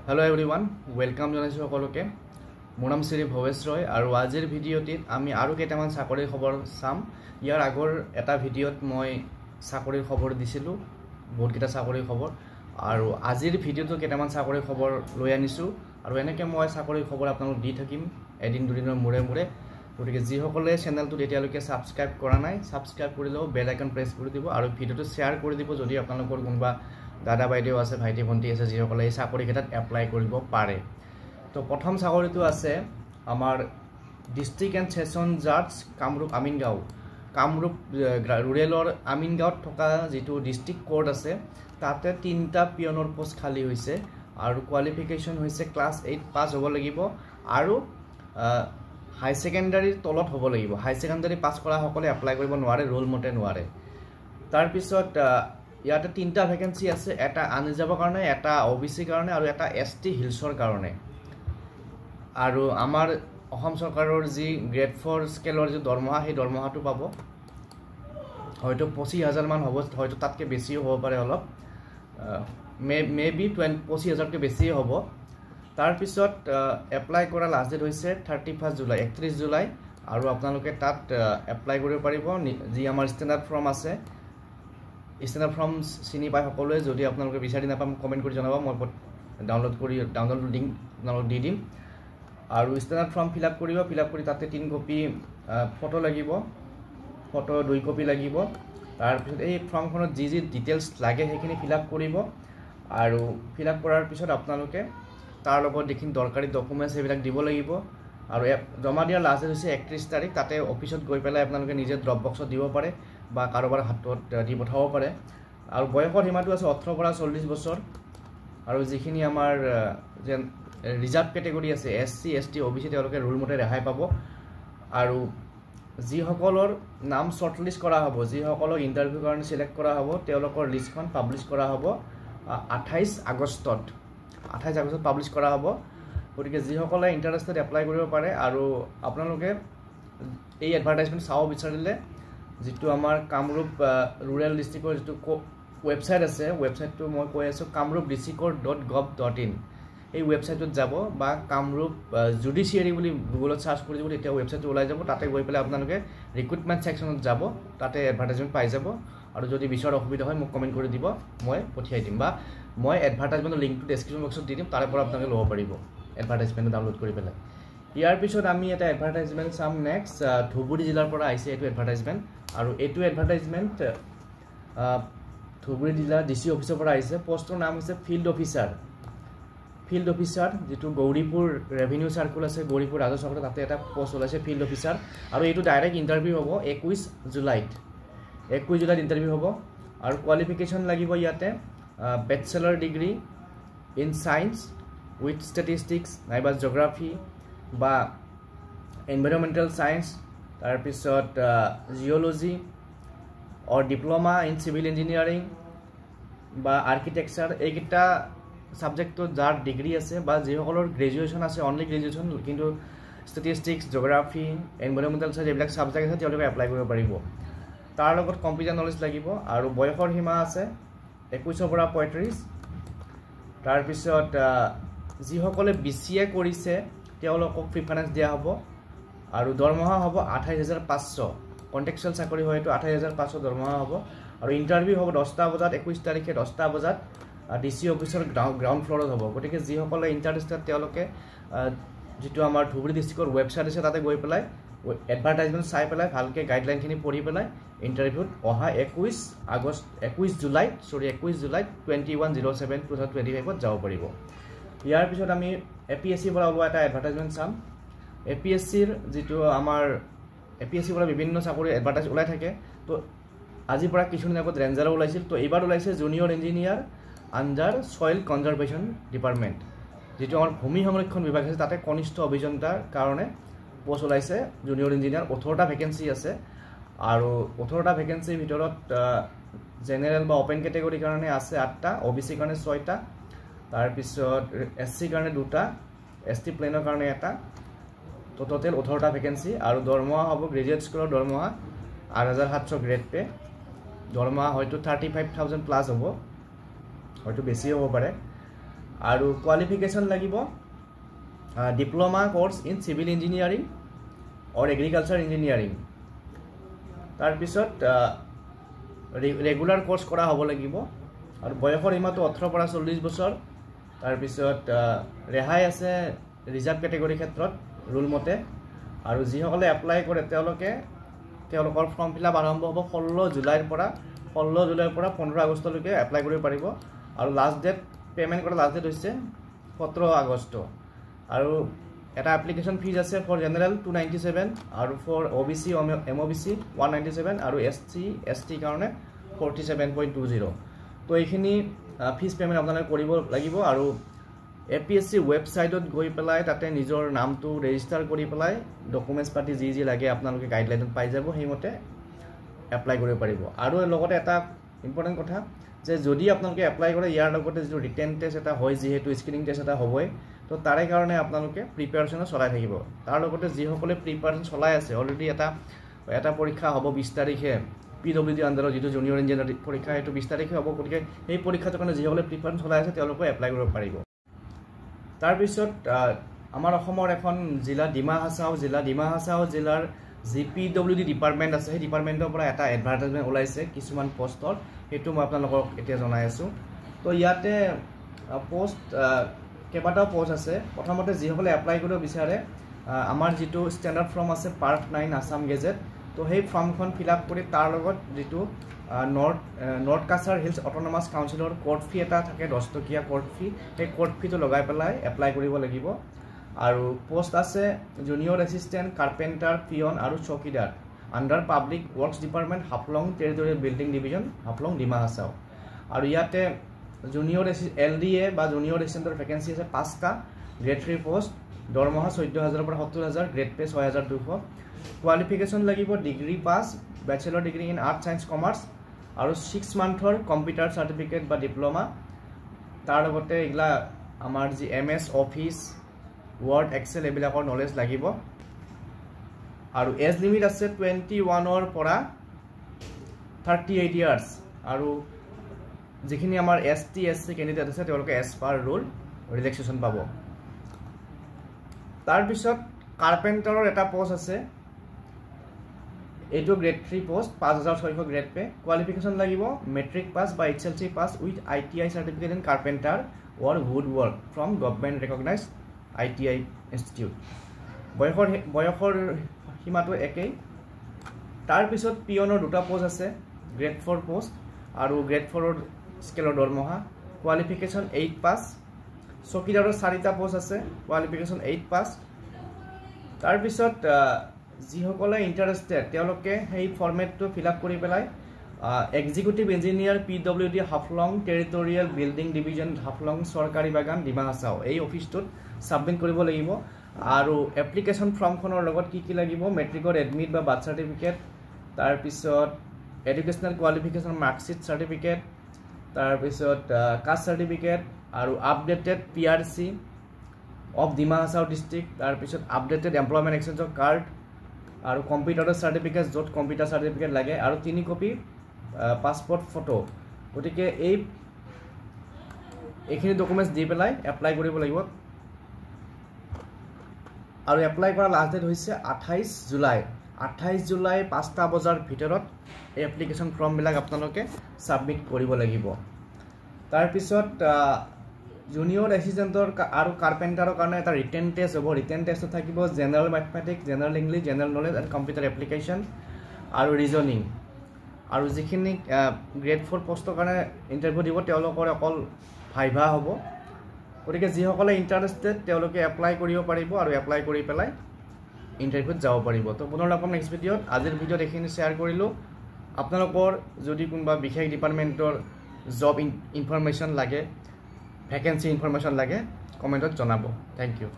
Hello everyone, welcome জনাইছো সকলোকে। মোৰ নাম শ্ৰী ভৱেশ ৰয় আৰু আজিৰ ভিডিঅ'টিত আমি আৰু কেইটামান চাকৰিৰ খবৰ চাম। ইয়াৰ আগৰ এটা ভিডিঅ'ত মই চাকৰিৰ খবৰ দিছিলোঁ, বহুত কেইটা চাকৰিৰ খবৰ, আৰু আজিৰ ভিডিঅ'টো কেইটামান চাকৰিৰ খবৰ লৈ আনিছোঁ আৰু এনেকৈ মই চাকৰিৰ খবৰ আপোনালোক দি থাকিম এদিন দুদিনৰ মূৰে মূৰে। গতিকে যিসকলে চেনেলটোত এতিয়ালৈকে ছাবস্ক্ৰাইব কৰা নাই, ছাবস্ক্ৰাইব কৰি লওক, বেল আইকন প্ৰেছ কৰি দিব আৰু ভিডিঅ'টো শ্বেয়াৰ কৰি দিব যদি আপোনালোকৰ কোনোবা দাদা বাইদেউ আছে, ভাইটি ভণ্টি আছে যিসকলে এই চাকৰিকেইটাত এপ্লাই কৰিব পাৰে। তো প্ৰথম চাকৰিটো আছে আমাৰ ডিষ্ট্ৰিক্ট এণ্ড ছেছন জাজ কামৰূপ আমিনগাঁও। কামৰূপ ৰুৰেলৰ আমিনগাঁৱত থকা যিটো ডিষ্ট্ৰিক্ট কোৰ্ট আছে তাতে 3টা পিয়নৰ পোষ্ট খালী হৈছে আৰু কোৱালিফিকেশ্যন হৈছে ক্লাছ 8 পাছ হ'ব লাগিব আৰু হাই ছেকেণ্ডাৰীৰ তলত হ'ব লাগিব। হাই ছেকেণ্ডাৰী পাছ কৰাসকলে এপ্লাই কৰিব নোৱাৰে, ৰোল মতে নোৱাৰে। তাৰপিছত ইয়াতে 3টা ভেকেঞ্চি আছে, এটা আনৰিজাৰ্ভৰ কাৰণে, এটা OBC কাৰণে আৰু এটা ST হিলছৰ কাৰণে। আৰু আমাৰ অসম চৰকাৰৰ যি গ্ৰেড 4 স্কেলৰ যি দৰমহা, সেই দৰমহাটো পাব, হয়তো 25,000 মান হ'ব, হয়তো তাতকৈ বেছিও হ'ব পাৰে, অলপ মেবি 25,000তকৈ বেছিয়ে হ'ব। তাৰপিছত এপ্লাই কৰা লাষ্ট ডেট হৈছে 31 জুলাই, 31 জুলাই, আৰু আপোনালোকে তাত এপ্লাই কৰিব পাৰিব। যি আমাৰ ষ্টেণ্ডাৰ্ড ফৰ্ম আছে, ষ্টেণ্ডাৰ্ড ফৰ্ম চিনি পাই সকলোৱে, যদি আপোনালোকে বিচাৰি নাপাম কমেণ্ট কৰি জনাব, মই ডাউনলোড লিংক আপোনালোক দি দিম। আৰু ষ্টেণ্ডাৰ্ড ফৰ্ম ফিল আপ কৰিব, ফিল আপ কৰি তাতে 3 কপি ফটো লাগিব, ফটো 2 কপি লাগিব। তাৰপিছত এই ফৰ্মখনত যি যি ডিটেইলছ লাগে সেইখিনি ফিল আপ কৰিব আৰু ফিল আপ কৰাৰ পিছত আপোনালোকে তাৰ লগত যিখিনি দৰকাৰী ডকুমেণ্টছ সেইবিলাক দিব লাগিব। আৰু জমা দিয়াৰ লাষ্ট ডেট হৈছে 31 তাৰিখ। তাতে অফিচত গৈ পেলাই আপোনালোকে নিজে ড্ৰপ বক্সত দিব পাৰে বা কাৰোবাৰ হাতত দি পঠাব পাৰে। আৰু বয়সৰ সীমাটো আছে 18 পৰা 40 বছৰ। আৰু যিখিনি আমাৰ যেন ৰিজাৰ্ভ কেটেগৰী আছে, SC ST OBC, তেওঁলোকে ৰুল মতে ৰেহাই পাব। আৰু যিসকলৰ নাম শ্বৰ্টলিষ্ট কৰা হ'ব, যিসকলক ইণ্টাৰভিউৰ কাৰণে চিলেক্ট কৰা হ'ব, তেওঁলোকৰ লিষ্টখন পাব্লিছ কৰা হ'ব 28 আগষ্টত পাব্লিছ কৰা হ'ব। গতিকে যিসকলে ইণ্টাৰেষ্টেড এপ্লাই কৰিব পাৰে। আৰু আপোনালোকে এই এডভাৰটাইজমেণ্ট চাব বিচাৰিলে যিটো আমাৰ কামৰূপ ৰুৰেল ডিষ্ট্ৰিক্টৰ যিটো ৱেবছাইট আছে, ৱেবছাইটটো মই কৈ আছোঁ kamrup.district.gov.in, এই ৱেবছাইটটোত যাব বা কামৰূপ জুডিচিয়াৰী বুলি গুগলত চাৰ্চ কৰি দিব, তেতিয়া ৱেবছাইটটো ওলাই যাব। তাতে গৈ পেলাই আপোনালোকে ৰিক্ৰুটমেণ্ট ছেকশ্যনত যাব, তাতে এডভাৰটাইজমেণ্ট পাই যাব। আৰু যদি বিচৰাৰ অসুবিধা হয় মোক কমেণ্ট কৰি দিব, মই পঠিয়াই দিম, বা মই এডভাৰটাইজমেণ্টৰ লিংকটো ডেছক্ৰিপশ্যন বক্সত দি দিম, তাৰে পৰা আপোনালোকে ল'ব পাৰিব এডভাৰটাইজমেণ্টটো ডাউনলোড কৰি পেলাই। ইয়াৰ পিছত আমি এটা এডভাৰটাইজমেণ্ট চাম নেক্সট। ধুবুৰী জিলাৰ পৰা আহিছে এইটো এডভাৰটাইজমেণ্ট, আৰু এইটো এডভাৰটাইজমেণ্ট ধুবুৰী জিলা DC অফিচৰ পৰা আহিছে। পষ্টৰ নাম হৈছে ফিল্ড অফিচাৰ, যিটো গৌৰীপুৰ ৰেভিনিউ চাৰ্কুল আছে, গৌৰীপুৰ ৰাজহ চক্ৰ, তাতে এটা পষ্ট ওলাইছে ফিল্ড অফিচাৰ। আৰু এইটো ডাইৰেক্ট ইণ্টাৰভিউ হ'ব 21 জুলাইত ইণ্টাৰভিউ হ'ব। আৰু কোৱালিফিকেশ্যন লাগিব ইয়াতে bachelor degree in science with statistics নাইবা জিঅ'গ্ৰাফি বা এনভাইৰমেণ্টেল চায়েন্স, তাৰপিছত geology or diploma in civil engineering বা আৰ্কিটেকচাৰ। এইকেইটা ছাবজেক্টত যাৰ ডিগ্ৰী আছে বা যিসকলৰ গ্ৰেজুৱেশ্যন আছে, অনলি গ্ৰেজুৱেশ্যন, কিন্তু ষ্টেটিষ্টিক্স, জিঅ'গ্ৰাফি, এনভাইৰমেণ্টেল চায়েন্স এইবিলাক ছাবজেক্ট আছে, তেওঁলোকে এপ্লাই কৰিব পাৰিব। তাৰ লগত কম্পিউটাৰ নলেজ লাগিব। আৰু বয়সৰ সীমা আছে 21 পৰা 35। তাৰপিছত যিসকলে BCA কৰিছে তেওঁলোকক প্ৰিফাৰেঞ্চ দিয়া হ'ব। আৰু দৰমহা হ'ব 28,500, কণ্টেক্সুৱেল চাকৰি হয়, এইটো 28,500 দৰমহা হ'ব। আৰু ইণ্টাৰভিউ হ'ব 10টা বজাত, 21 তাৰিখে 10টা বজাত DC অফিচৰ গ্ৰাউণ্ড ফ্ল'ৰত হ'ব। গতিকে যিসকলে ইণ্টাৰেষ্টেড তেওঁলোকে যিটো আমাৰ ধুবুৰী ডিষ্ট্ৰিক্টৰ ৱেবছাইট আছে তাতে গৈ পেলাই এডভাৰটাইজমেণ্ট চাই পেলাই ভালকৈ গাইডলাইনখিনি পঢ়ি পেলাই ইণ্টাৰভিউত অহা 21 জুলাইত 21/07/2025 যাব পাৰিব। ইয়াৰ পিছত আমি APSCৰ পৰা ওলোৱা এটা এডভাৰটাইজমেণ্ট চাম। APSCৰ যিটো আমাৰ APSCৰ পৰা বিভিন্ন চাকৰি এডভাৰটাইজ ওলাই থাকে। তো আজিৰ পৰা কিছুদিন আগত ৰেঞ্জাৰো ওলাইছিল, তো এইবাৰ ওলাইছে junior engineer under soil conservation department, যিটো আমাৰ ভূমি সংৰক্ষণ বিভাগ আছে, তাতে কনিষ্ঠ অভিযন্তাৰ কাৰণে পোষ্ট ওলাইছে জুনিয়ৰ ইঞ্জিনিয়াৰ। 18টা ভেকেঞ্চি আছে। আৰু 18টা ভেকেঞ্চিৰ ভিতৰত জেনেৰেল বা অ'পেন কেটেগৰীৰ কাৰণে আছে 8টা, OBC কাৰণে 6টা, তাৰপিছত SC কাৰণে 2টা, ST প্লেনৰ কাৰণে 1টা, তো টোটেল 18টা ভেকেঞ্চি। আৰু দৰমহা হ'ব গ্ৰেজুৱেট স্কুলৰ দৰমহা 8,700 গ্ৰেড পে, দৰমহা হয়তো 35,000 প্লাছ হ'ব, হয়তো বেছিও হ'ব পাৰে। আৰু কোৱালিফিকেশ্যন লাগিব diploma course in civil engineering or agriculture engineering তাৰ পিছত ৰেগুলাৰ কোৰ্স কৰা হ'ব লাগিব আৰু বয়সৰ সীমাটো 18 পৰা 40 বছৰ তাৰ পিছত ৰেহাই আছে ৰিজাৰ্ভ কেটেগৰী ক্ষেত্ৰত ৰুল মতে আৰু যিসকলে এপ্লাই কৰে তেওঁলোকৰ ফৰ্ম ফিল আপ আৰম্ভ হ'ব 16 জুলাইৰ পৰা 15 আগষ্টলৈকে এপ্লাই কৰিব পাৰিব আৰু লাষ্ট ডেট পেমেন্ট কৰা লাষ্ট ডেট হৈছে 17 আগষ্ট আৰু এটা এপ্লিকেশন ফিজ আছে ফৰ জেনাৰেল 297 আৰু ফৰ ওবিসি এমওবিসি 197 আৰু এসসি এসটি কাৰণে 47.20 তো এইখিনি ফিজ পেমেন্ট আপোনালোকে কৰিব লাগিব আৰু এপিএসসি ওয়েবসাইটত গৈ পেলাই তাতে নিজৰ নামটো ৰেজিষ্টাৰ কৰি পেলাই ডকুমেন্টছ পাতি যি লাগে আপোনালোকে গাইডলাইনত পাই যাব সেইমতে এপ্লাই কৰিব পাৰিব আৰু লগতে এটা ইম্পৰ্টেন্ট কথা যে যদি আপোনালোকে এপ্লাই কৰে ইয়াৰ লগতে যে ৰিটেন টেষ্ট এটা হয় যেহেতু স্ক্ৰিনিং টেষ্ট এটা হ'বই তো তাৰে কাৰণে আপোনালোকে প্ৰিপাৰেচন চলাই থাকিব তাৰ লগতে যিসকলে প্ৰিপাৰেচন চলাই আছে অলৰেডি এটা পৰীক্ষা হ'ব 20 তাৰিখে পিডব্লিউডি আন্ডাৰত যেটো জুনিয়ৰ ইঞ্জিনিয়াৰ পৰীক্ষা হেতু 20 তাৰিখে হ'ব গতিকে এই পৰীক্ষাটোৰ কাৰণে যিসকলে প্ৰিপাৰেচন চলাই আছে তেওঁলোকে এপ্লাই কৰিব পাৰিব তাৰ পিছত আমাৰ অসমৰ এখন জিলা ডিমা হাছাও জিলাৰ জিপিডব্লিউডি ডিপাৰ্টমেন্ট আছে সেই ডিপাৰ্টমেন্টৰ পৰা এটা এডভাৰটাইজমেন্ট ওলাইছে কিছুমান পোষ্টৰ হেতু মই আপোনালোকক এতিয়া জনাই আছো তো ইয়াতে পোষ্ট কেইবাটাও পোষ্ট আছে প্ৰথমতে যিসকলে এপ্লাই কৰিব বিচাৰে আমাৰ যেটো ষ্টেণ্ডাৰ্ড ফৰ্ম আছে পাৰ্ট 9 আসাম গেজেট তো সেই ফৰ্মখন ফিল আপ কৰি তাৰ লগত যেটো নৰ্থ কাছাৰ হিলছ অটোনমাস কাউন্সিলৰ কোৰ্ট ফি এটা থাকে 10 টকীয়া কোৰ্ট ফি সেই কোৰ্ট ফিটো লগাই পেলাই এপ্লাই কৰিব লাগিব আৰু পোষ্ট আছে জুনিয়ৰ এসিস্ট্যান্ট কাৰ্পেন্টাৰ পিয়ন আৰু চকীদাৰ under public works department Haflong territorial building division Haflong Dima Hasao আৰু ইয়াতে জুনিয়ৰ এলডিএ বা জুনিয়ৰ এসিস্ট্যান্টৰ ভ্যাকেন্সি আছে 5টা গ্ৰেড 3 পোষ্ট দৰমহা 14000 পৰা 70000 গ্ৰেড পে 6200 কোৱালিফিকেশ্যন লাগিব degree pass bachelor degree in arts science commerce আৰু 6 মান্থৰ কম্পিউটাৰ সাৰ্টিফিকেট বা ডিপ্লোমা তাৰ লগতে ইগলা আমাৰ যি এমএস অফিস ওয়াৰ্ড এক্সেল এবিলাকৰ নলেজ লাগিব আৰু এজ লিমিট আছে 21 অৰ পৰা 38 ইয়াৰ্স আৰু যিখিনি আমাৰ এসটি এসসি ক্যান্ডিডেট আছে তেওঁলোকে এজ পাৰ ৰুল ৰিলেক্সেশন পাব তাৰ পিছত কাৰ্পেন্টাৰৰ এটা পোষ্ট আছে এইটো grade 3 post 5600 grade pay qualification লাগিব মেট্ৰিক পাস বা HLC pass with ITI certificate in carpenter or wood work from government recognised ITI institute বয়সৰ সীমাটো একেই তাৰ পিছত পিয়নৰ দুটা পোষ্ট আছে গ্ৰেড 4 পোষ্ট আৰু গ্ৰেড 4 ৰ স্কেলৰ দৰমহা কোৱালিফিকেশ্যন 8 পাস চকীদাৰৰ 4টা পোষ্ট আছে কোৱালিফিকেশ্যন 8 পাস তাৰ পিছত যিসকলে ইন্টাৰেষ্টেড তেওঁলোকে সেই ফৰ্মেটটো ফিল আপ কৰি পেলাই executive engineer PWD Haflong territorial building division Haflong সৰকাৰি বাগান ডিমা হাছাও এই অফিসটোত সাবমিট কৰিব লাগিব আৰু এপ্লিকেশন ফৰ্মখনৰ লগত কি লাগিব মেট্ৰিকৰ এডমিট বা বাৰ্থ সাৰ্টিফিকেট তাৰ পিছত এডুকেশনাল কোৱালিফিকেশ্যন মাৰ্কশিট সাৰ্টিফিকেট তাৰ পিছত কাষ্ট সাৰ্টিফিকেট আৰু updated PRC of Dima Hasao district তাৰ পিছত আপডেটেড এমপ্লয়মেন্ট এক্সচেঞ্জৰ কাৰ্ড আৰু কম্পিউটাৰৰ সাৰ্টিফিকেট য'ত কম্পিউটাৰ সাৰ্টিফিকেট লাগে আৰু 3 কপি পাসপোৰ্ট ফটো গতিকে এইখিনি ডকুমেন্টস দি পেলাই এপ্লাই কৰিব লাগিব আৰু এপ্লাই কৰা লাষ্ট ডেট হৈছে 28 জুলাই 5টা বজাৰ ভিতৰত এই এপ্লিকেশন ফৰ্ম বিলাক আপোনালোকে সাবমিট কৰিব লাগিব তাৰ পিছত জুনিয়ৰ এসিস্ট্যান্টৰ আৰু কাৰ্পেন্টাৰৰ কাৰণে এটা ৰিটেন টেষ্ট হ'ব ৰিটেন টেষ্ট থাকিব general mathematics general English general knowledge and computer application আৰু ৰিজনিং আৰু যিখিনি গ্ৰেড 4 পোষ্টৰ কাৰণে ইন্টাৰভিউ দিব তেওঁলোকৰ অকল ভাইভা হ'ব গতিকে যিসকলে ইন্টাৰেষ্টেড তেওঁলোকে এপ্লাই কৰিব পাৰিব আৰু এপ্লাই কৰি পেলাই ইন্টাৰভিউত যাব পাৰিব তো পুনৰ লগ পাম নেক্সট ভিডিঅ'ত আজিৰ ভিডিঅ'ত এইখিনি শ্বেয়াৰ কৰিলো আপোনালোকৰ যদি কোনোবা বিশেষ ডিপাৰ্টমেন্টৰ জব ইনফৰমেশন লাগে ভ্যাকেন্সি ইনফৰমেশন লাগে কমেন্টত জনাব থ্যাংক ইউ